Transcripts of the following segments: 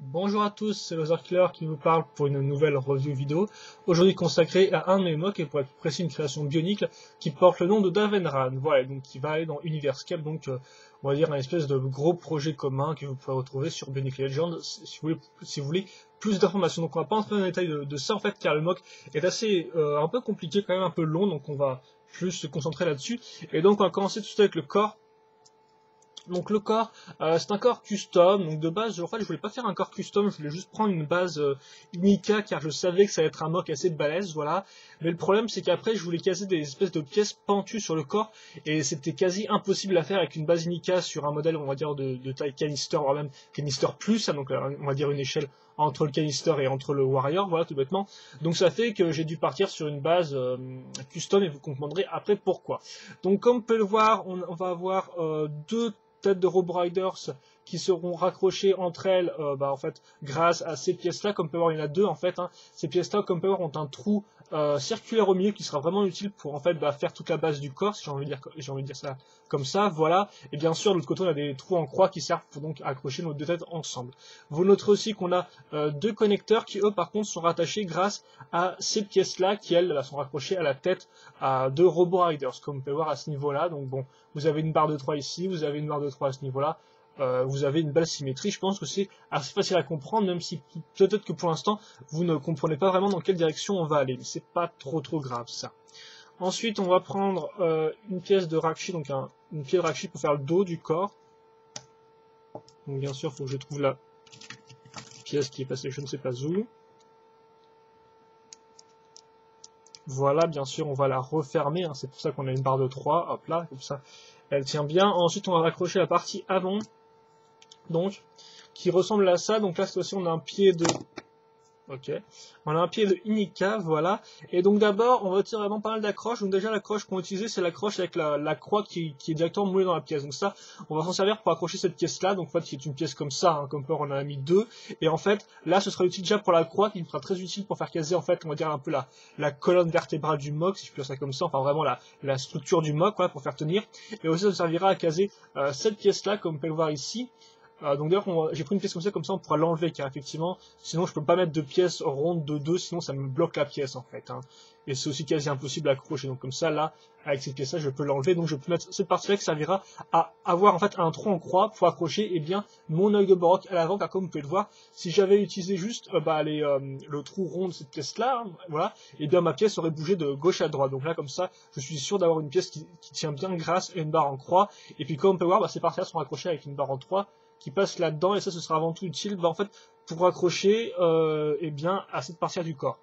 Bonjour à tous, c'est Loserkiller qui vous parle pour une nouvelle review vidéo, aujourd'hui consacrée à un de mes mocks, et pour être plus précis une création bionique, qui porte le nom de Davenran, voilà, donc qui va aller dans Universcape, donc on va dire un espèce de gros projet commun que vous pourrez retrouver sur Bionic Legends, si vous voulez plus d'informations. Donc on va pas entrer dans les détails de ça en fait, car le mock est assez un peu compliqué, quand même un peu long, donc on va plus se concentrer là-dessus, et donc on va commencer tout de suite avec le corps. Donc le corps, c'est un corps custom, donc de base, je voulais pas faire un corps custom, je voulais juste prendre une base Unica, car je savais que ça allait être un mock assez balèze, voilà. Mais le problème, c'est qu'après, je voulais caser des espèces de pièces pentues sur le corps, et c'était quasi impossible à faire avec une base Unica sur un modèle, on va dire, de taille canister, voire même canister plus, hein, donc on va dire une échelle entre le canister et entre le warrior, voilà, tout bêtement. Donc ça fait que j'ai dû partir sur une base custom, et vous comprendrez après pourquoi. Donc comme vous pouvez le voir, on va avoir deux têtes de Robo Riders qui seront raccrochées entre elles en fait, grâce à ces pièces-là. Comme vous pouvez voir, il y en a deux en fait. Hein. Ces pièces-là, comme vous pouvez voir, ont un trou circulaire au milieu qui sera vraiment utile pour en fait faire toute la base du corps, si j'ai envie de dire ça comme ça, voilà. Et bien sûr, de l'autre côté, on a des trous en croix qui servent pour donc accrocher nos deux têtes ensemble. Vous noterez aussi qu'on a deux connecteurs qui, eux, par contre, sont rattachés grâce à ces pièces-là qui, elles, sont raccrochées à la tête de Robo Riders, comme vous pouvez voir à ce niveau-là. Donc bon, vous avez une barre de 3 ici, vous avez une barre de 3 à ce niveau-là, vous avez une belle symétrie. Je pense que c'est assez facile à comprendre, même si peut-être que pour l'instant, vous ne comprenez pas vraiment dans quelle direction on va aller, mais c'est pas trop grave ça. Ensuite, on va prendre une pièce de Rakshi, donc une pièce de Rakshi pour faire le dos du corps. Donc bien sûr, il faut que je trouve la pièce qui est passée je ne sais pas où. Voilà, bien sûr, on va la refermer, hein, c'est pour ça qu'on a une barre de 3, hop là, comme ça, elle tient bien. Ensuite, on va raccrocher la partie avant, donc, qui ressemble à ça. Donc là, cette fois-ci, on a un pied de... Ok, on a un pied de Unica, voilà. Et donc d'abord, on va tirer vraiment pas mal d'accroches. Donc déjà, l'accroche qu'on va utiliser, c'est l'accroche avec la croix qui est directement moulée dans la pièce. Donc ça, on va s'en servir pour accrocher cette pièce-là. Donc en fait, c'est une pièce comme ça, hein, comme peur, on en a mis deux. Et en fait, là, ce sera utile déjà pour la croix, qui sera très utile pour faire caser, en fait, on va dire un peu la colonne vertébrale du mock, si je peux dire ça comme ça. Enfin, vraiment la structure du mock, voilà, pour faire tenir. Et aussi, ça servira à caser cette pièce-là, comme vous pouvez le voir ici. Donc d'ailleurs, j'ai pris une pièce comme ça, on pourra l'enlever, car effectivement, sinon je peux pas mettre de pièces rondes de 2, sinon ça me bloque la pièce en fait. Hein. Et c'est aussi quasi impossible à accrocher. Donc comme ça, là, avec cette pièce-là, je peux l'enlever. Donc je peux mettre cette partie-là qui servira à avoir en fait un trou en croix pour accrocher mon œil de Borok à l'avant, car comme vous pouvez le voir, si j'avais utilisé juste le trou rond de cette pièce-là, hein, voilà, et bien ma pièce aurait bougé de gauche à droite. Donc là, comme ça, je suis sûr d'avoir une pièce qui tient bien grâce à une barre en croix. Et puis comme on peut voir, ces parties-là sont accrochées avec une barre en 3 qui passe là-dedans, et ça, ce sera avant tout utile en fait, pour accrocher à cette partie du corps.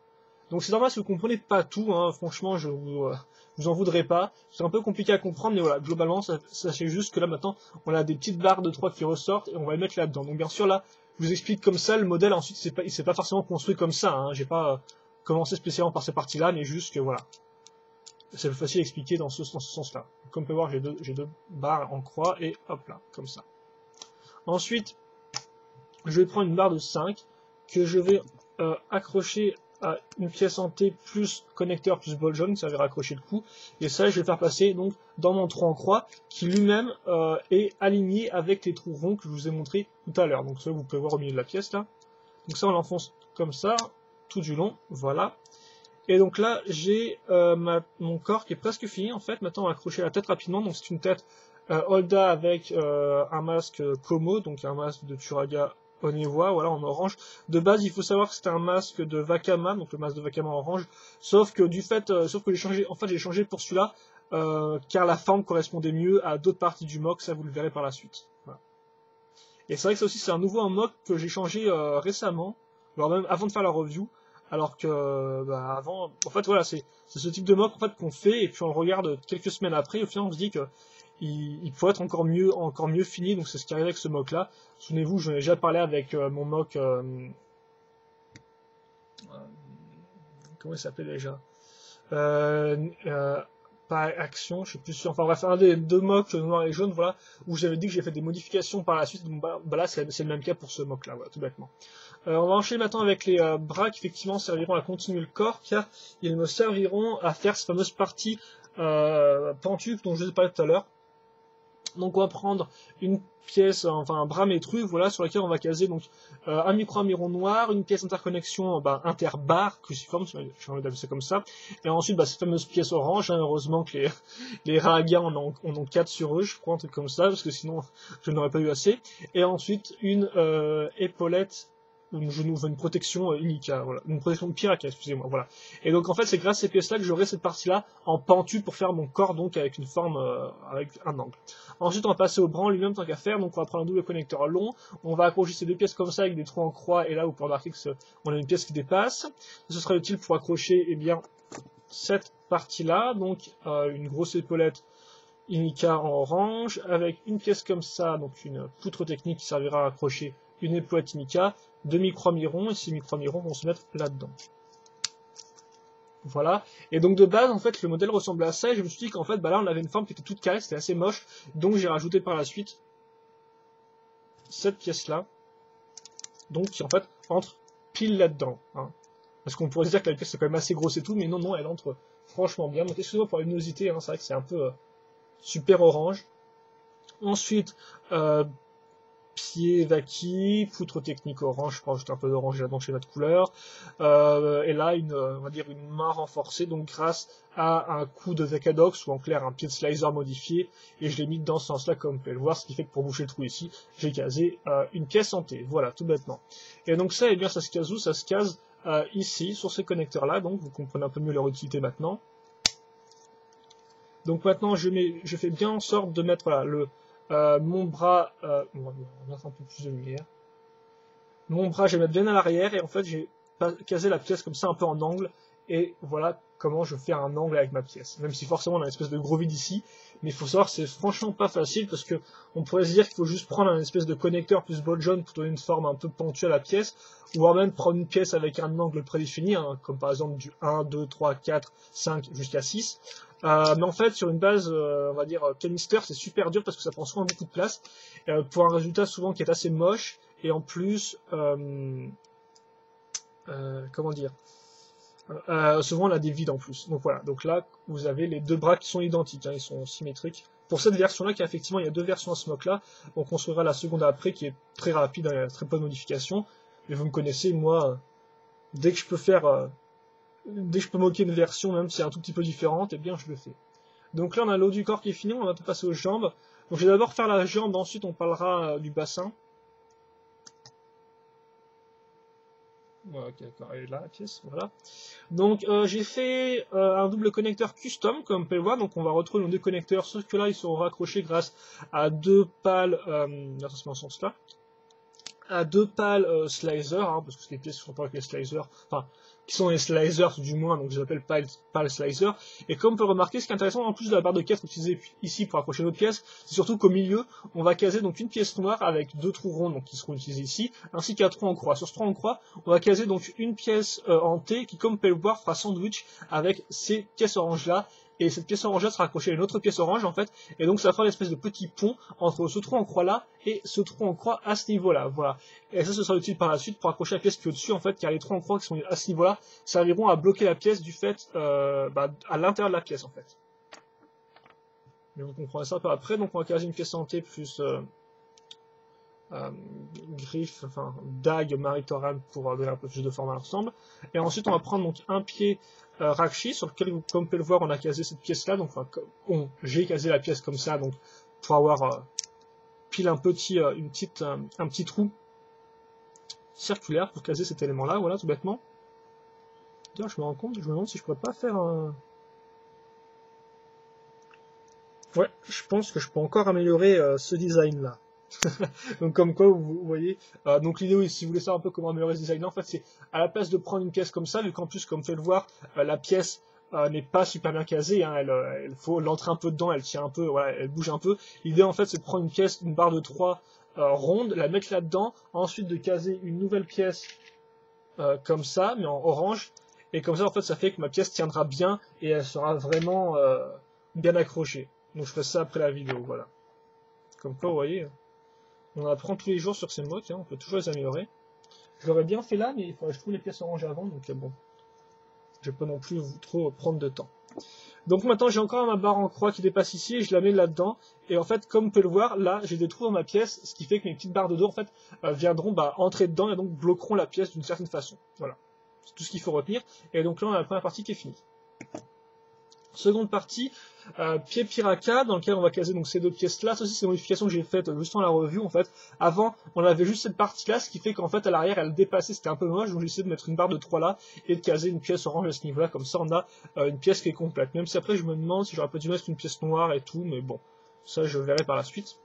Donc c'est normal si vous comprenez pas tout, hein, franchement, je vous en voudrais pas. C'est un peu compliqué à comprendre, mais voilà, globalement, sachez juste que là, maintenant, on a des petites barres de 3 qui ressortent, et on va les mettre là-dedans. Donc bien sûr, là, je vous explique comme ça, le modèle, ensuite, il s'est pas forcément construit comme ça, hein, j'ai pas commencé spécialement par ces parties-là, mais juste que, voilà. C'est plus facile à expliquer dans ce sens-là. Comme vous pouvez voir, j'ai deux barres en croix, et hop là, comme ça. Ensuite, je vais prendre une barre de 5 que je vais accrocher à une pièce en T plus connecteur plus bol jaune, ça va raccrocher le cou. Et ça, je vais le faire passer donc dans mon trou en croix qui lui-même est aligné avec les trous ronds que je vous ai montré tout à l'heure. Donc ça, vous pouvez voir au milieu de la pièce là. Donc ça, on l'enfonce comme ça tout du long, voilà. Et donc là, j'ai mon corps qui est presque fini en fait. Maintenant, on va accrocher la tête rapidement. Donc c'est une tête Holda avec un masque Como, donc un masque de Turaga Onewa, voilà, en orange. De base, il faut savoir que c'était un masque de Vakama, donc le masque de Vakama orange, sauf que j'ai changé, en fait, j'ai changé pour celui-là, car la forme correspondait mieux à d'autres parties du mock, ça vous le verrez par la suite. Voilà. Et c'est vrai que ça aussi, c'est un nouveau mock que j'ai changé récemment, voire même avant de faire la review, alors que avant, en fait, voilà, c'est ce type de mock en fait qu'on fait, et puis on le regarde quelques semaines après, et au final, on se dit que il faut être encore mieux fini, donc c'est ce qui arrive avec ce mock là. Souvenez-vous, j'en ai déjà parlé avec mon mock, comment il s'appelait déjà, pas action, je sais plus sûr, enfin bref, un des deux mocks noir et jaune, voilà, où j'avais dit que j'ai fait des modifications par la suite, donc là c'est le même cas pour ce mock là, voilà, tout bêtement. On va enchaîner maintenant avec les bras qui effectivement serviront à continuer le corps, car ils me serviront à faire cette fameuse partie pentue dont je vous ai parlé tout à l'heure. Donc on va prendre une pièce, enfin un bras métru, voilà, sur laquelle on va caser donc un micro-amiron noir, une pièce d'interconnexion interbar, cruciforme, j'ai envie d'appeler ça comme ça, et ensuite cette fameuse pièce orange, hein, heureusement que les Raga en ont 4 sur eux, je crois, un truc comme ça, parce que sinon je n'aurais pas eu assez, et ensuite une épaulette, une protection Unica, voilà, une protection Piraka, excusez-moi, voilà. Et donc en fait c'est grâce à ces pièces-là que j'aurai cette partie-là en pentu pour faire mon corps donc avec une forme, avec un angle. Ensuite on va passer au bras lui-même tant qu'à faire, donc on va prendre un double connecteur long, on va accrocher ces deux pièces comme ça avec des trous en croix, et là vous pouvez remarquer que on a une pièce qui dépasse. Ce sera utile pour accrocher bien cette partie-là, donc une grosse épaulette Unica en orange, avec une pièce comme ça, donc une poutre technique qui servira à accrocher une épaulette Unica, deux micro-amirons, et ces micro-amirons vont se mettre là-dedans. Voilà. Et donc de base, en fait, le modèle ressemblait à ça, et je me suis dit qu'en fait, là, on avait une forme qui était toute carrée, c'était assez moche, donc j'ai rajouté par la suite cette pièce-là, donc qui en fait entre pile là-dedans. Hein. Parce qu'on pourrait se dire que la pièce est quand même assez grosse et tout, mais non, non, elle entre franchement bien. Donc excusez-moi pour la luminosité, hein, c'est vrai que c'est un peu super orange. Ensuite, pied Vaki, poutre technique orange, je crois rajouter un peu d'orange là-dedans chez notre couleur. Et là, on va dire une main renforcée, donc grâce à un coup de Vakadox, ou en clair un pied de slicer modifié, et je l'ai mis dans ce sens-là comme vous pouvez le voir, ce qui fait que pour boucher le trou ici, j'ai casé une pièce en T, voilà, tout bêtement. Et donc ça, bien ça se case où? Ça se case ici, sur ces connecteurs-là, donc vous comprenez un peu mieux leur utilité maintenant. Donc maintenant, je fais bien en sorte de mettre mon bras, on va mettre un peu plus de lumière. Mon bras, je vais le mettre bien à l'arrière, et en fait, j'ai casé la pièce comme ça, un peu en angle, et voilà comment je fais un angle avec ma pièce. Même si forcément on a une espèce de gros vide ici, mais il faut savoir que c'est franchement pas facile, parce que on pourrait se dire qu'il faut juste prendre un espèce de connecteur plus ball joint pour donner une forme un peu pentue à la pièce, ou alors même prendre une pièce avec un angle prédéfini, hein, comme par exemple du 1, 2, 3, 4, 5 jusqu'à 6. Mais en fait, sur une base, on va dire, canister, c'est super dur parce que ça prend souvent beaucoup de place, pour un résultat souvent qui est assez moche, et en plus, comment dire, souvent on a des vides en plus. Donc voilà, donc là, vous avez les deux bras qui sont identiques, hein, ils sont symétriques. Pour cette version-là, effectivement, il y a deux versions à ce mock-là, on construira la seconde après, qui est très rapide, il y a très peu de modifications, mais vous me connaissez, moi, dès que je peux moquer une version, même si c'est un tout petit peu différente, eh bien je le fais. Donc là on a l'eau du corps qui est fini, on va passer aux jambes. Donc je vais d'abord faire la jambe, ensuite on parlera du bassin. Voilà, ok, d'accord, elle est là la pièce, voilà. Donc j'ai fait un double connecteur custom, comme vous pouvez le voir, donc on va retrouver nos deux connecteurs, sauf que là ils seront raccrochés grâce à deux pales, attention dans ce sens-là, à deux pales slicer, hein, parce que c'est des pièces qui sont pas avec les slicers, enfin, qui sont les slicers du moins, donc je les appelle pales slicer. Et comme on peut remarquer, ce qui est intéressant, en plus de la barre de caisse utilisée ici pour accrocher notre pièce, c'est surtout qu'au milieu, on va caser donc une pièce noire avec deux trous ronds, donc qui seront utilisés ici, ainsi qu'un trou en croix. Sur ce trou en croix, on va caser donc une pièce en T, qui comme vous pouvez le voir, fera sandwich avec ces pièces oranges là, et cette pièce orange là sera accrochée à une autre pièce orange en fait, et donc ça fera une espèce de petit pont entre ce trou en croix là et ce trou en croix à ce niveau là, voilà. Et ça, ce sera utile par la suite pour accrocher la pièce qui est au-dessus en fait, car les trous en croix qui sont à ce niveau là serviront à bloquer la pièce du fait à l'intérieur de la pièce en fait. Mais vous comprendrez ça un peu après, donc on va caser une pièce en T plus griffe, enfin dague Maritoran pour donner un peu plus de forme à l'ensemble. Et ensuite on va prendre donc un pied Rakshi sur lequel, comme vous pouvez le voir, on a casé cette pièce là, donc j'ai casé la pièce comme ça, donc pour avoir pile un petit trou circulaire pour caser cet élément là, voilà tout bêtement. D'ailleurs je me demande si je pourrais pas faire un... Ouais, je pense que je peux encore améliorer ce design là. Donc comme quoi vous voyez, donc l'idée si vous voulez savoir un peu comment améliorer ce design, en fait c'est à la place de prendre une pièce comme ça, vu qu'en plus comme vous pouvez le voir, la pièce n'est pas super bien casée, hein, elle faut l'entrer un peu dedans, elle tient un peu, voilà, elle bouge un peu. L'idée en fait c'est de prendre une pièce, une barre de 3 ronde, la mettre là-dedans, ensuite de caser une nouvelle pièce comme ça, mais en orange, et comme ça en fait ça fait que ma pièce tiendra bien et elle sera vraiment bien accrochée. Donc je ferai ça après la vidéo, voilà. Comme quoi vous voyez. On apprend tous les jours sur ces mocks, hein, on peut toujours les améliorer. Je l'aurais bien fait là, mais il faudrait que je trouve les pièces orange avant, donc bon, je peux pas non plus trop prendre de temps. Donc maintenant j'ai encore ma barre en croix qui dépasse ici et je la mets là-dedans. Et en fait, comme vous pouvez le voir, là j'ai des trous dans ma pièce, ce qui fait que mes petites barres de dos en fait viendront entrer dedans et donc bloqueront la pièce d'une certaine façon. Voilà, c'est tout ce qu'il faut retenir. Et donc là on a la première partie qui est finie. Seconde partie, pied Piraka, dans lequel on va caser donc ces deux pièces-là. Ça aussi, c'est une modification que j'ai faite juste dans la revue, en fait. Avant, on avait juste cette partie-là, ce qui fait qu'en fait, à l'arrière, elle dépassait, c'était un peu moche, donc j'ai essayé de mettre une barre de 3 là, et de caser une pièce orange à ce niveau-là, comme ça, on a une pièce qui est complète. Même si après, je me demande si j'aurais pas dû mettre une pièce noire et tout, mais bon, ça, je verrai par la suite.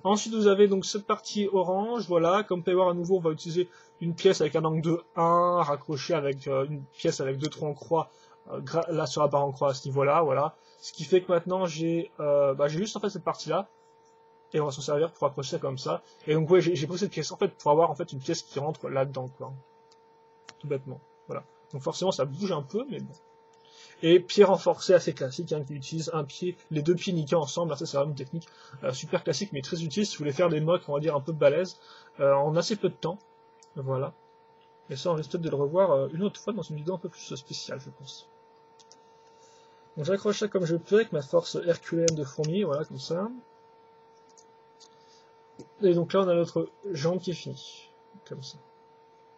Ensuite, vous avez donc cette partie orange, voilà, comme vous pouvez voir à nouveau, on va utiliser une pièce avec un angle de 1, raccrochée avec une pièce avec 2 trous en croix, là sur la barre en croix à ce niveau-là, voilà. Ce qui fait que maintenant j'ai juste en fait cette partie-là, et on va s'en servir pour accrocher ça comme ça. Et donc ouais, j'ai pris cette pièce en fait pour avoir en fait une pièce qui rentre là-dedans, quoi. Tout bêtement, voilà. Donc forcément ça bouge un peu, mais bon. Et pied renforcé assez classique, hein, qui utilise un pied, les deux pieds niqués ensemble, ça c'est vraiment une technique super classique mais très utile si vous voulez faire des mocks, on va dire un peu balèzes, en assez peu de temps, voilà. Et ça on risque peut-être de le revoir une autre fois dans une vidéo un peu plus spéciale, je pense. Donc j'accroche ça comme je peux avec ma force herculéenne de fourmi, voilà, comme ça. Et donc là on a notre jambe qui est finie, comme ça.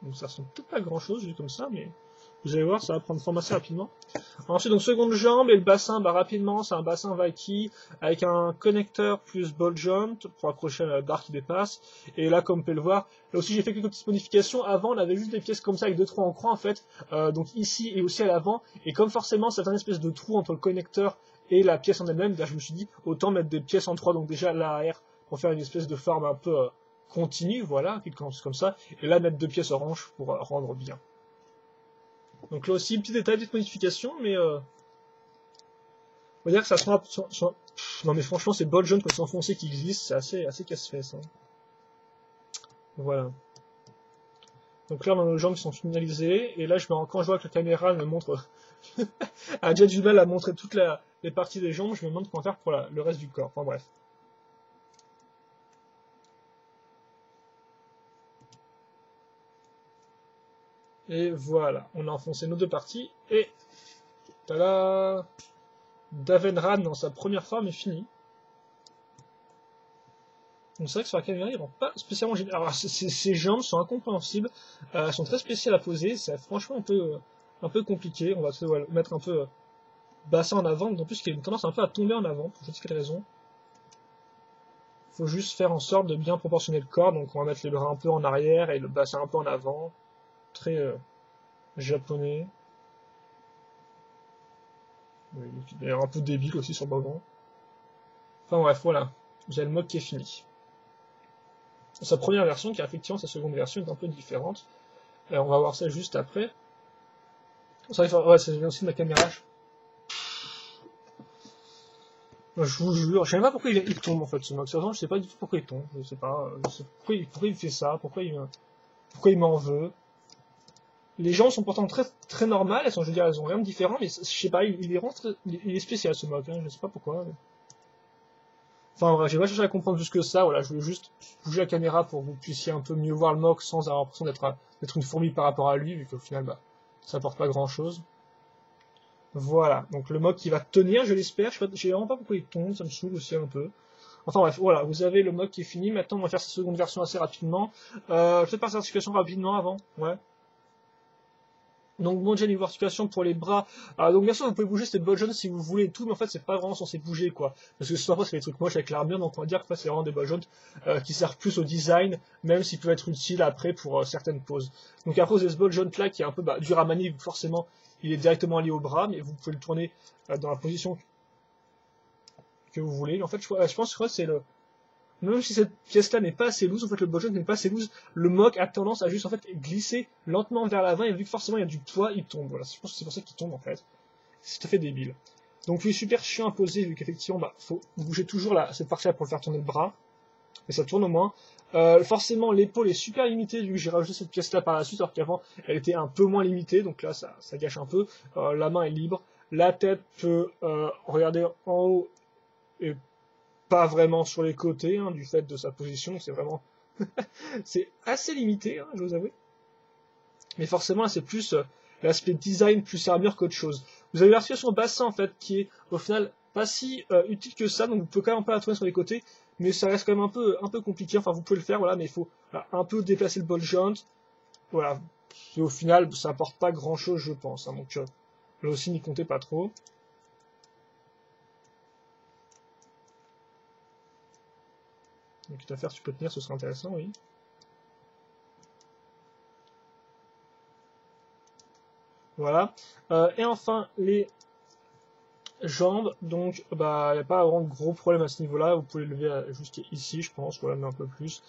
Donc ça ressemble peut-être pas à grand chose, vu comme ça, mais vous allez voir, ça va prendre forme assez rapidement. Ensuite, donc seconde jambe et le bassin, rapidement, c'est un bassin Vaiki avec un connecteur plus ball joint pour accrocher la barre qui dépasse. Et là, comme vous pouvez le voir, là aussi j'ai fait quelques petites modifications. Avant, on avait juste des pièces comme ça avec 2 trous en croix en fait, donc ici et aussi à l'avant. Et comme forcément, c'est un espèce de trou entre le connecteur et la pièce en elle-même, je me suis dit autant mettre des pièces en 3, donc déjà à l'arrière pour faire une espèce de forme un peu continue, voilà, qui commence comme ça. Et là, mettre 2 pièces oranges pour rendre bien. Donc là aussi, petit détail, petite modification, mais on va dire que ça sera... Non mais franchement, c'est ball jaune comme s'enfoncer qui glisse, c'est assez casse-fesse. Hein. Voilà. Donc là, on a nos jambes qui sont finalisées, et là, quand je vois que la caméra me montre... a déjà du mal à montrer toutes les parties des jambes, je me demande comment faire pour le reste du corps. Enfin bref. Et voilà, on a enfoncé nos deux parties, et... Tada! Davenran dans sa première forme est fini. Donc c'est vrai que sur la caméra, il rend pas spécialement génial. Alors ces jambes sont incompréhensibles, elles sont très spéciales à poser, c'est franchement un peu compliqué. On va mettre un peu bassin en avant, en plus qu'il y a une tendance un peu à tomber en avant, pour je sais quelle raison. Faut juste faire en sorte de bien proportionner le corps, donc on va mettre les bras un peu en arrière et le bassin un peu en avant. Très japonais. Il est un peu débile aussi sur le moment. Enfin bref, voilà. Vous avez le mode qui est fini. Sa première version, car effectivement sa seconde version est un peu différente. On va voir ça juste après. Ça vient aussi de ma caméra. Je vous jure, je sais même pas pourquoi il tombe en fait ce mode. Je sais pas du tout pourquoi il tombe. Je sais pas pourquoi il fait ça, pourquoi il m'en veut. Les gens sont pourtant très normales, je veux dire, elles ont rien de différent, mais je sais pas, il est spécial ce mode, hein, je sais pas pourquoi. Mais... Enfin bref, j'ai pas cherché à comprendre plus que ça, voilà, je voulais juste bouger la caméra pour que vous puissiez un peu mieux voir le mock sans avoir l'impression d'être une fourmi par rapport à lui, vu qu'au final, ça apporte pas grand chose. Voilà, donc le mock qui va tenir, je l'espère, je sais vraiment pas pourquoi il tombe, ça me saoule aussi un peu. Enfin bref, voilà, vous avez le mock qui est fini, maintenant on va faire sa seconde version assez rapidement. Peut-être par articulation rapidement avant, ouais. Donc bon, déjà niveau articulation pour les bras. Donc bien sûr vous pouvez bouger cette ball jaune si vous voulez et tout, mais en fait c'est pas vraiment censé bouger quoi. Parce que souvent c'est des trucs moches avec l'armure, donc on va dire que c'est vraiment des ball jaunes qui servent plus au design, même s'ils peuvent être utiles après pour certaines poses. Donc après vous avez ce ball jaune là qui est un peu dur à manier, forcément il est directement lié au bras, mais vous pouvez le tourner dans la position que vous voulez. En fait je pense que c'est le... Même si cette pièce-là n'est pas assez loose, en fait le ball jaune n'est pas assez loose, le mock a tendance à juste en fait glisser lentement vers l'avant et vu que forcément il y a du poids, il tombe. Voilà, je pense que c'est pour ça qu'il tombe en fait. C'est tout à fait débile. Donc il est super chiant à poser vu qu'effectivement faut bouger toujours cette partie-là pour le faire tourner le bras. Et ça tourne au moins. Forcément l'épaule est super limitée vu que j'ai rajouté cette pièce-là par la suite alors qu'avant elle était un peu moins limitée, donc là ça gâche un peu. La main est libre. La tête peut regarder en haut et pas vraiment sur les côtés, hein, du fait de sa position, c'est vraiment... c'est assez limité, hein, je vous avoue. Mais forcément, c'est plus l'aspect design plus armure qu'autre chose. Vous avez l'articulation bassin en fait qui est au final pas si utile que ça, donc vous pouvez quand même pas la tourner sur les côtés, mais ça reste quand même un peu compliqué. Enfin, vous pouvez le faire, voilà, mais il faut voilà, un peu déplacer le ball joint. Voilà, et au final, ça apporte pas grand chose, je pense. Hein, donc là aussi, n'y comptez pas trop. Donc, quitte à faire, tu peux tenir, ce serait intéressant, oui. Voilà. Et enfin, les jambes, donc bah il n'y a pas vraiment de gros problème à ce niveau-là, vous pouvez le lever jusqu'ici je pense, voilà, mais un peu plus.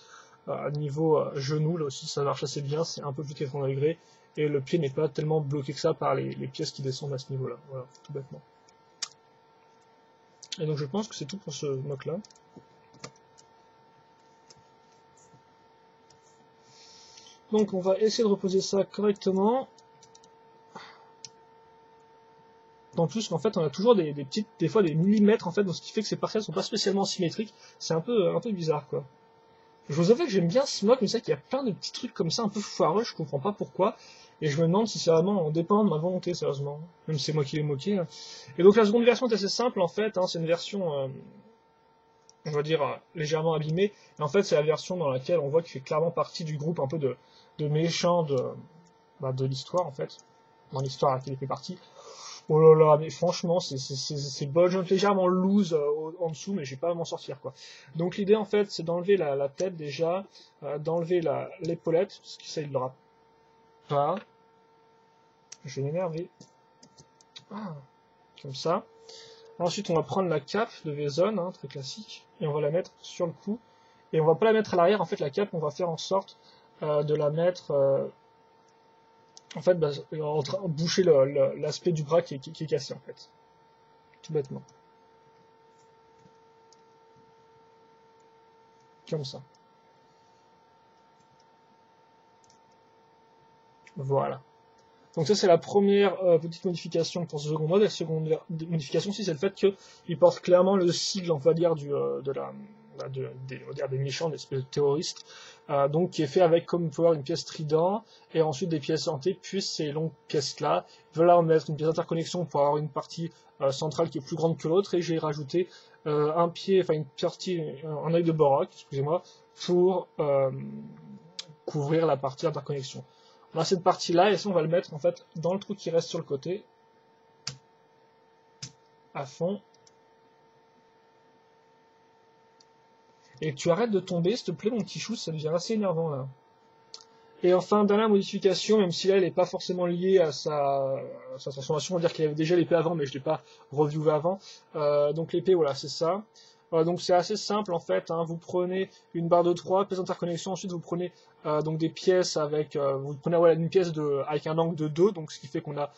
Niveau genou, là aussi ça marche assez bien, c'est un peu plus de 80 degrés, et le pied n'est pas tellement bloqué que ça par les pièces qui descendent à ce niveau-là, voilà, tout bêtement. Et donc je pense que c'est tout pour ce mock-là. Donc on va essayer de reposer ça correctement. En plus qu'en fait on a toujours des petites, des fois des millimètres en fait, donc ce qui fait que ces parties sont pas spécialement symétriques, c'est un peu bizarre quoi. Je vous avoue que j'aime bien ce mock, mais c'est vrai qu'il y a plein de petits trucs comme ça un peu foireux, je comprends pas pourquoi, et je me demande si c'est vraiment dépendant de ma volonté sérieusement, même si c'est moi qui l'ai moqué. Hein. Et donc la seconde version est assez simple en fait, hein, c'est une version, on va dire, légèrement abîmée, et en fait c'est la version dans laquelle on voit qu'il fait clairement partie du groupe un peu de méchants de l'histoire en fait, dans l'histoire à laquelle il fait partie. Oh là là, mais franchement, c'est budget légèrement loose en dessous, mais je vais pas m'en sortir quoi. Donc l'idée en fait, c'est d'enlever la tête déjà, d'enlever l'épaulette, parce que ça il l'aura pas. Je vais m'énerver. Ah, comme ça. Ensuite, on va prendre la cape de Vaison, hein, très classique, et on va la mettre sur le cou. Et on va pas la mettre à l'arrière, en fait, la cape, on va faire en sorte de la mettre en fait, bah, boucher l'aspect du bras qui est cassé, en fait. Tout bêtement. Comme ça. Voilà. Donc ça, c'est la première petite modification pour ce second mode. Et la seconde modification, c'est le fait qu'il porte clairement le sigle, on va dire, des méchants, des espèces de terroristes, donc qui est fait avec, comme vous pouvez voir, une pièce trident, et ensuite des pièces hantées, puis ces longues pièces-là. Voilà, on va mettre une pièce d'interconnexion pour avoir une partie centrale qui est plus grande que l'autre, et j'ai rajouté un œil de Borok, excusez-moi, pour couvrir la partie interconnexion. On a cette partie-là, et ça, on va le mettre en fait dans le trou qui reste sur le côté, à fond. Et tu arrêtes de tomber, s'il te plaît, mon petit chou, ça devient assez énervant là. Et enfin, dernière modification, même si là, elle n'est pas forcément liée à sa transformation, on va dire qu'il avait déjà l'épée avant, mais je ne l'ai pas reviewé avant. Donc l'épée, voilà, c'est ça. Donc c'est assez simple en fait, hein. Vous prenez une barre de 3, pièces d'interconnexion, ensuite vous prenez donc des pièces avec, vous prenez voilà, une pièce avec un angle de 2, donc ce qui fait qu'on a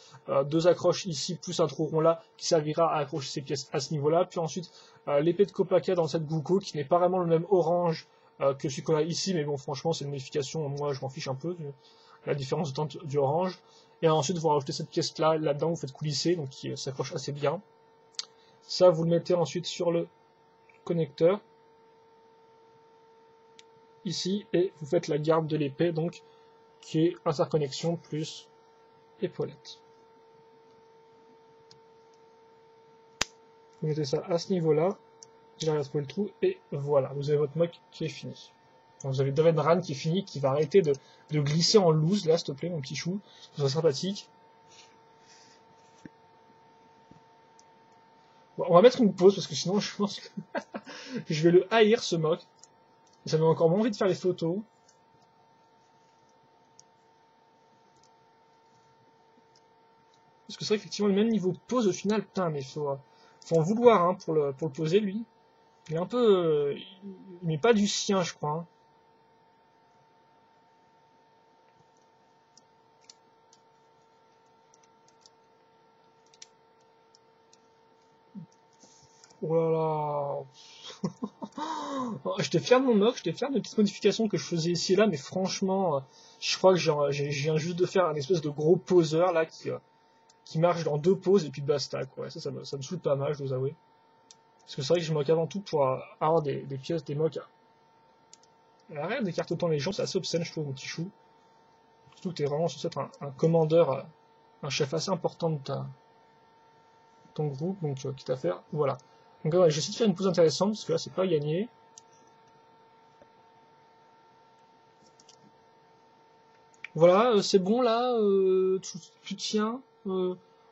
deux accroches ici plus un trou rond là qui servira à accrocher ces pièces à ce niveau-là. Puis ensuite l'épée de Kopaka dans cette Guko qui n'est pas vraiment le même orange que celui qu'on a ici, mais bon franchement c'est une modification, moi je m'en fiche un peu, la différence de teinte du orange. Et ensuite vous rajoutez cette pièce là-dedans, vous faites coulisser, donc qui s'accroche assez bien. Ça vous le mettez ensuite sur le connecteur ici et vous faites la garde de l'épée donc qui est interconnexion plus épaulette. Vous mettez ça à ce niveau là, j'arrive à trouver le trou et voilà, vous avez votre mock qui est fini. Donc vous avez Davenran qui est fini, qui va arrêter de glisser en loose là s'il te plaît mon petit chou, ce serait sympathique. Bon, on va mettre une pause parce que sinon je pense que je vais le haïr ce mock. Ça m'a encore moins envie de faire les photos. Parce que c'est vrai qu'effectivement, le même niveau pose au final, putain, mais faut en vouloir hein, pour le poser lui. Il est un peu. Il met pas du sien, je crois. Hein. Oh là là. J'étais fier de mon mock, j'étais fier de petites modifications que je faisais ici et là, mais franchement, je crois que j'ai juste de faire un espèce de gros poseur là qui marche dans deux poses et puis basta quoi. Ça me saoule pas mal, je dois avouer. Parce que c'est vrai que je moque avant tout pour avoir des pièces, des mocks. Arrête d'écarter autant les gens, c'est assez obscène je trouve mon petit chou. Surtout que t'es vraiment censé être un commandeur, un chef assez important de ton groupe, donc quitte à faire, voilà. Donc ouais, j'essaie de faire une pause intéressante, parce que là, c'est pas gagné. Voilà, c'est bon là, tu tiens.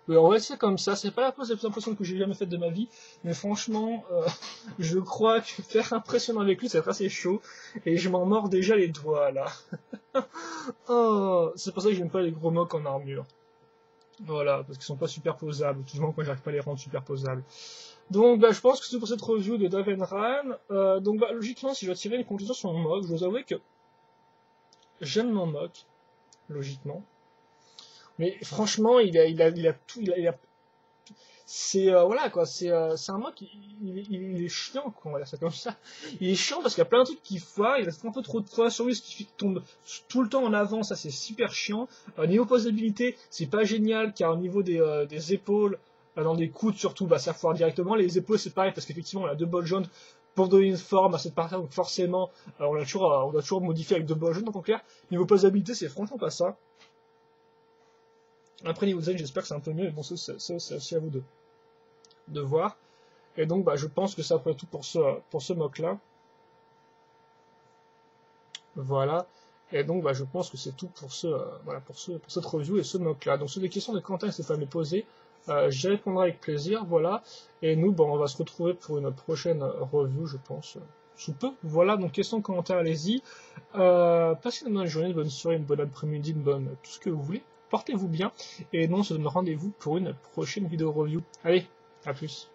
On va essayer comme ça. C'est pas la pause la plus impressionnante que j'ai jamais faite de ma vie, mais franchement, je crois que faire impressionnant avec lui, ça va être assez chaud. Et je m'en mords déjà les doigts là. Oh, c'est pour ça que j'aime pas les gros mocs en armure. Voilà, parce qu'ils sont pas superposables. Tout du moins, quand j'arrive pas à les rendre superposables. Donc, bah, je pense que c'est pour cette review de Davenran. Donc, bah, logiquement, si je dois tirer une conclusion sur mon mock, je dois avouer que j'aime mon mock, logiquement. Mais franchement, il a tout, c'est voilà quoi, c'est un mock, il est chiant quoi, on va dire ça comme ça. Il est chiant parce qu'il y a plein de trucs qui foirent, il reste un peu trop de poids sur lui, ce qui fait qu'il tombe tout le temps en avant, ça c'est super chiant. Niveau posabilité, c'est pas génial car au niveau des épaules, dans des coudes surtout, bah ça foire directement. Les épaules c'est pareil parce qu'effectivement on a deux balles jaunes pour donner une forme à cette partie, donc forcément on doit toujours modifier avec deux balles jaunes, donc en clair, niveau posabilité c'est franchement pas ça. Après, niveau design, j'espère que c'est un peu mieux, mais bon, ça c'est aussi à vous de voir. Et donc, bah, je pense que ça ferait tout pour ce mock-là. Voilà. Et donc, bah, je pense que c'est tout pour voilà, pour cette review et ce mock-là. Donc, sur les questions de Quentin et Stéphane les poser, j'y répondrai avec plaisir, voilà. Et nous, bah, on va se retrouver pour une prochaine review, je pense, sous peu. Voilà, donc questions, commentaires, allez-y. Passez une bonne journée, une bonne soirée, une bonne après-midi, une bonne tout ce que vous voulez. Portez-vous bien, et nous on se donne rendez-vous pour une prochaine vidéo review. Allez, à plus.